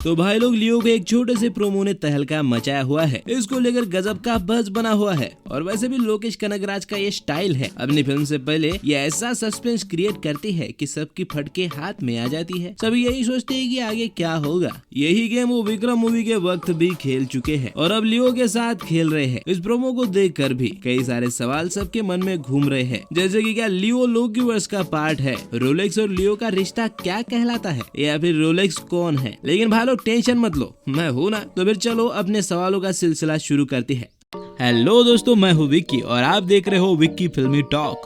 तो भाई लोग लियो के एक छोटे से प्रोमो ने तहलका मचाया हुआ है। इसको लेकर गजब का बज़ बना हुआ है और वैसे भी लोकेश कनगराज का ये स्टाइल है। अपनी फिल्म से पहले ये ऐसा सस्पेंस क्रिएट करती है कि सबकी फटके हाथ में आ जाती है। सभी यही सोचते हैं कि आगे क्या होगा। यही गेम वो विक्रम मूवी के वक्त भी खेल चुके हैं और अब लियो के साथ खेल रहे हैं। इस प्रोमो को देखकर भी कई सारे सवाल सबके मन में घूम रहे हैं, जैसे कि क्या लियो लोकीवर्स का पार्ट है, रोलेक्स और लियो का रिश्ता क्या कहलाता है, या फिर रोलेक्स कौन है। लेकिन भाई लोग टेंशन मत लो, मैं हूँ ना। तो फिर चलो अपने सवालों का सिलसिला शुरू करते हैं। हेलो दोस्तों, मैं हूँ विक्की और आप देख रहे हो विक्की फिल्मी टॉक।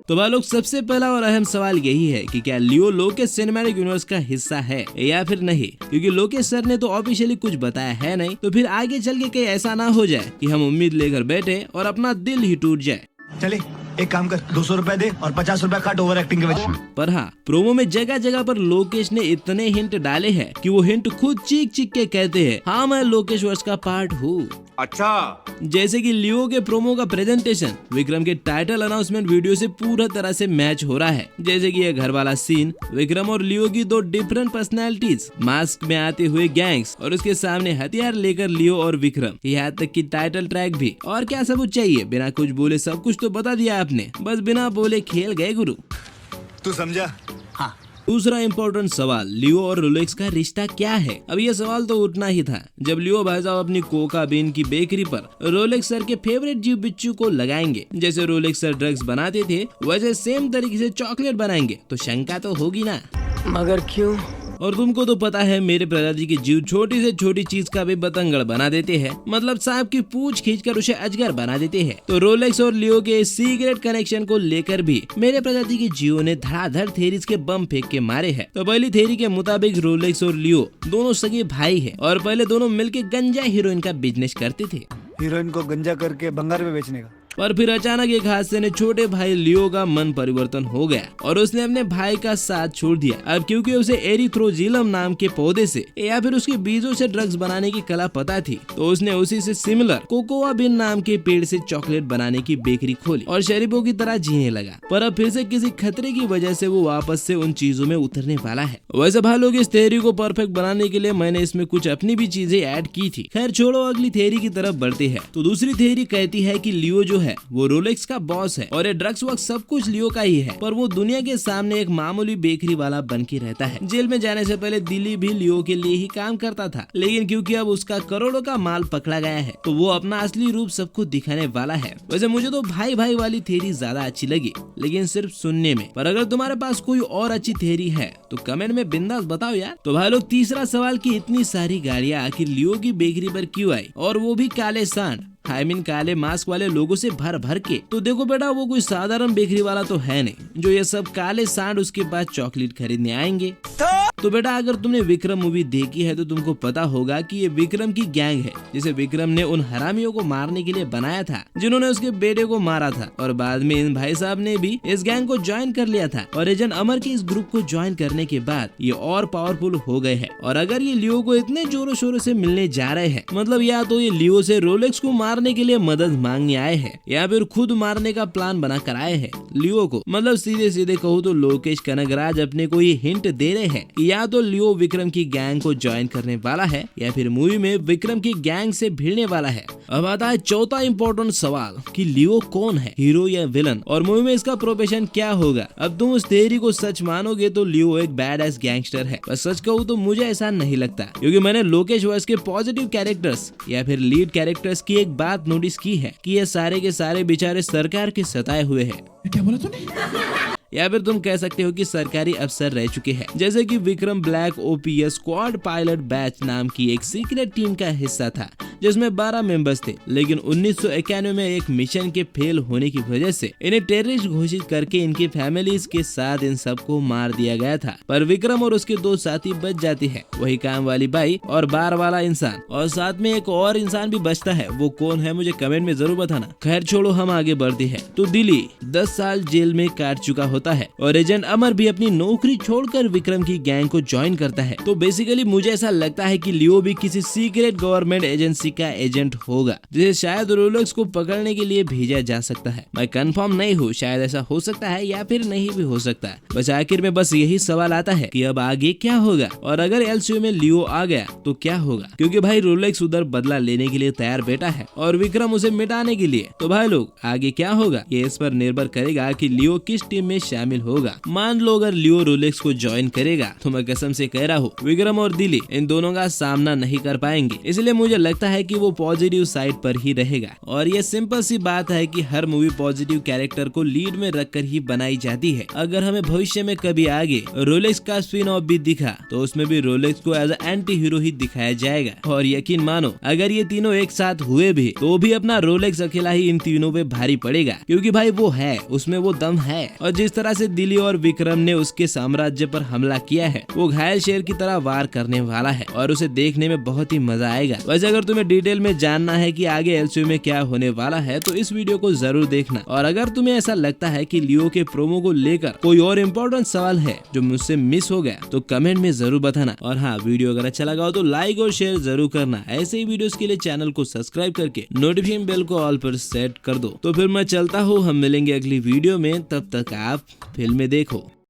तो भाई लोग सबसे पहला और अहम सवाल यही है कि क्या लियो लोकेश सिनेमैटिक यूनिवर्स का हिस्सा है या फिर नहीं, क्योंकि लोकेश सर ने तो ऑफिशियली कुछ बताया है नहीं। तो फिर आगे चल के कहीं ऐसा ना हो जाए कि हम उम्मीद लेकर बैठे और अपना दिल ही टूट जाए। चले एक काम कर, 200 रुपए दे और 50 रुपए काट ओवर एक्टिंग के वजह। पर हाँ, प्रोमो में जगह जगह पर लोकेश ने इतने हिंट डाले हैं कि वो हिंट खुद चीख चीख के कहते हैं, हाँ मैं लोकेश वर्स का पार्ट हूँ। अच्छा, जैसे कि लियो के प्रोमो का प्रेजेंटेशन विक्रम के टाइटल अनाउंसमेंट वीडियो से पूरा तरह से मैच हो रहा है। जैसे कि ये घर वाला सीन, विक्रम और लियो की दो डिफरेंट पर्सनैलिटीज, मास्क में आते हुए गैंग्स और उसके सामने हथियार लेकर लियो और विक्रम, यहाँ तक कि टाइटल ट्रैक भी। और क्या सबूत चाहिए, बिना कुछ बोले सब कुछ तो बता दिया आपने, बस बिना बोले खेल गए गुरु। तू समझा? हाँ। दूसरा इम्पोर्टेंट सवाल, लियो और रोलेक्स का रिश्ता क्या है। अब ये सवाल तो उठना ही था जब लियो भाई साहब अपनी कोका बीन की बेकरी पर रोलेक्स सर के फेवरेट जीव बिच्छू को लगाएंगे। जैसे रोलेक्स सर ड्रग्स बनाते थे वैसे सेम तरीके से चॉकलेट बनाएंगे, तो शंका तो होगी ना। मगर क्यों? और तुमको तो पता है मेरे प्रजाति के जीव छोटी से छोटी चीज का भी बतंगड़ बना देते हैं, मतलब सांप की पूंछ खींचकर उसे अजगर बना देते हैं। तो रोलेक्स और लियो के सीक्रेट कनेक्शन को लेकर भी मेरे प्रजाति के जीवों ने धड़ाधड़ थेरीज के बम फेंक के मारे हैं। तो पहली थेरी के मुताबिक रोलेक्स और लियो दोनों सगे भाई हैं और पहले दोनों मिलकर गंजा हीरोइन का बिजनेस करते थे, हीरोइन को गंजा करके भंगार में बेचने का। पर फिर अचानक एक हादसे ने छोटे भाई लियो का मन परिवर्तन हो गया और उसने अपने भाई का साथ छोड़ दिया। अब क्योंकि उसे एरिथ्रोजिलम नाम के पौधे से या फिर उसके बीजों से ड्रग्स बनाने की कला पता थी, तो उसने उसी से सिमिलर कोकोआ बिन नाम के पेड़ से चॉकलेट बनाने की बेकरी खोली और शरीफों की तरह जीने लगा। पर अब फिर से किसी खतरे की वजह से वो वापस से उन चीजों में उतरने वाला है। वैसे भाई लोग, इस थ्योरी को परफेक्ट बनाने के लिए मैंने इसमें कुछ अपनी भी चीजें ऐड की थी। खैर छोड़ो, अगली थ्योरी की तरफ बढ़ते हैं। तो दूसरी थ्योरी कहती है कि लियो जो है वो रोलेक्स का बॉस है और ये ड्रग्स वक्त सब कुछ लियो का ही है, पर वो दुनिया के सामने एक मामूली बेकरी वाला बन के रहता है। जेल में जाने से पहले दिल्ली भी लियो के लिए ही काम करता था, लेकिन क्योंकि अब उसका करोड़ों का माल पकड़ा गया है तो वो अपना असली रूप सबको दिखाने वाला है। वैसे मुझे तो भाई भाई वाली थ्योरी ज्यादा अच्छी लगी, लेकिन सिर्फ सुनने में। पर अगर तुम्हारे पास कोई और अच्छी थ्योरी है तो कमेंट में बिंदास बताओ यार। तो भाई लोग, तीसरा सवाल की इतनी सारी गाड़ियाँ आखिर लियो की बेकरी पर क्यों आई, और वो भी काले सांड, काले मास्क वाले लोगों से भर भर के। तो देखो बेटा, वो कोई साधारण बेकरी वाला तो है नहीं जो ये सब काले सांड उसके पास चॉकलेट खरीदने आएंगे। तो बेटा, अगर तुमने विक्रम मूवी देखी है तो तुमको पता होगा कि ये विक्रम की गैंग है जिसे विक्रम ने उन हरामियों को मारने के लिए बनाया था जिन्होंने उसके बेटे को मारा था, और बाद में इन भाई साहब ने भी इस गैंग को ज्वाइन कर लिया था। और एजेंट अमर के इस ग्रुप को ज्वाइन करने के बाद ये और पावरफुल हो गए हैं। और अगर ये लियो को इतने जोरों शोरों से मिलने जा रहे हैं, मतलब या तो ये लियो से रोलेक्स को मारने के लिए मदद मांगने आए हैं या फिर खुद मारने का प्लान बना कर आए हैं लियो को। मतलब सीधे सीधे कहूँ तो लोकेश कनगराज अपने को ये हिंट दे रहे हैं कि या तो लियो विक्रम की गैंग को ज्वाइन करने वाला है या फिर मूवी में विक्रम की गैंग से भिड़ने वाला है। अब आता है चौथा इम्पोर्टेंट सवाल कि लियो कौन है, हीरो या विलन, और मूवी में इसका प्रोफेशन क्या होगा। अब तुम उस थ्योरी को सच मानोगे तो लियो एक बैड एस गैंगस्टर है, पर सच कहूँ तो मुझे ऐसा नहीं लगता, क्योंकि मैंने लोकेश वर्स के पॉजिटिव कैरेक्टर्स या फिर लीड कैरेक्टर्स की एक बात नोटिस की है कि ये सारे के सारे बेचारे सरकार के सताए हुए हैं। क्या बोला तूने? या फिर तुम कह सकते हो कि सरकारी अफसर रह चुके हैं। जैसे कि Vikram black OPS squad pilot batch नाम की एक सीक्रेट टीम का हिस्सा था जिसमें 12 मेंबर्स थे, लेकिन 1991 में एक मिशन के फेल होने की वजह से इन्हें टेररिस्ट घोषित करके इनकी फैमिलीज के साथ इन सबको मार दिया गया था। पर विक्रम और उसके दो साथी बच जाते हैं, वही काम वाली बाई और बार वाला इंसान, और साथ में एक और इंसान भी बचता है। वो कौन है मुझे कमेंट में जरूर बताना। खैर छोड़ो, हम आगे बढ़ते हैं। तो दिल्ली 10 साल जेल में काट चुका होता है और एजेंट अमर भी अपनी नौकरी छोड़कर विक्रम की गैंग को ज्वाइन करता है। तो बेसिकली मुझे ऐसा लगता है कि लियो भी किसी सीक्रेट गवर्नमेंट एजेंसी एजेंसी का एजेंट होगा जिसे शायद रोलेक्स को पकड़ने के लिए भेजा जा सकता है। मैं कंफर्म नहीं हूँ, शायद ऐसा हो सकता है या फिर नहीं भी हो सकता है। बस आखिर में बस यही सवाल आता है कि अब आगे क्या होगा और अगर एलसीयू में लियो आ गया तो क्या होगा, क्योंकि भाई रोलेक्स उधर बदला लेने के लिए तैयार बैठा है और विक्रम उसे मिटाने के लिए। तो भाई लोग आगे क्या होगा ये इस पर निर्भर करेगा कि लियो किस टीम में शामिल होगा। मान लो अगर लियो रोलेक्स को ज्वाइन करेगा तो मैं कसम से कह रहा हूँ विक्रम और दिली इन दोनों का सामना नहीं कर पाएंगे, इसलिए मुझे लगता है कि वो पॉजिटिव साइड पर ही रहेगा। और ये सिंपल सी बात है कि हर मूवी पॉजिटिव कैरेक्टर को लीड में रखकर ही बनाई जाती है। अगर हमें भविष्य में कभी आगे रोलेक्स का स्पिन ऑफ भी दिखा तो उसमें भी रोलेक्स को एज एंटी हीरो ही दिखाया जाएगा। और यकीन मानो अगर ये तीनों एक साथ हुए भी तो भी अपना रोलेक्स अकेला ही इन तीनों पे भारी पड़ेगा, क्योंकि भाई वो है, उसमें वो दम है। और जिस तरह से दिली और विक्रम ने उसके साम्राज्य पर हमला किया है वो घायल शेर की तरह वार करने वाला है और उसे देखने में बहुत ही मजा आएगा। वैसे अगर तुम्हें डिटेल में जानना है कि आगे एलसीयू में क्या होने वाला है तो इस वीडियो को जरूर देखना। और अगर तुम्हें ऐसा लगता है कि लियो के प्रोमो को लेकर कोई और इम्पोर्टेंट सवाल है जो मुझसे मिस हो गया तो कमेंट में जरूर बताना। और हाँ, वीडियो अगर अच्छा लगा हो तो लाइक और शेयर जरूर करना। ऐसे ही वीडियोस के लिए चैनल को सब्सक्राइब करके नोटिफिकेशन बेल को ऑल पर सेट कर दो। तो फिर मैं चलता हूँ, हम मिलेंगे अगली वीडियो में, तब तक आप फिल्में देखो।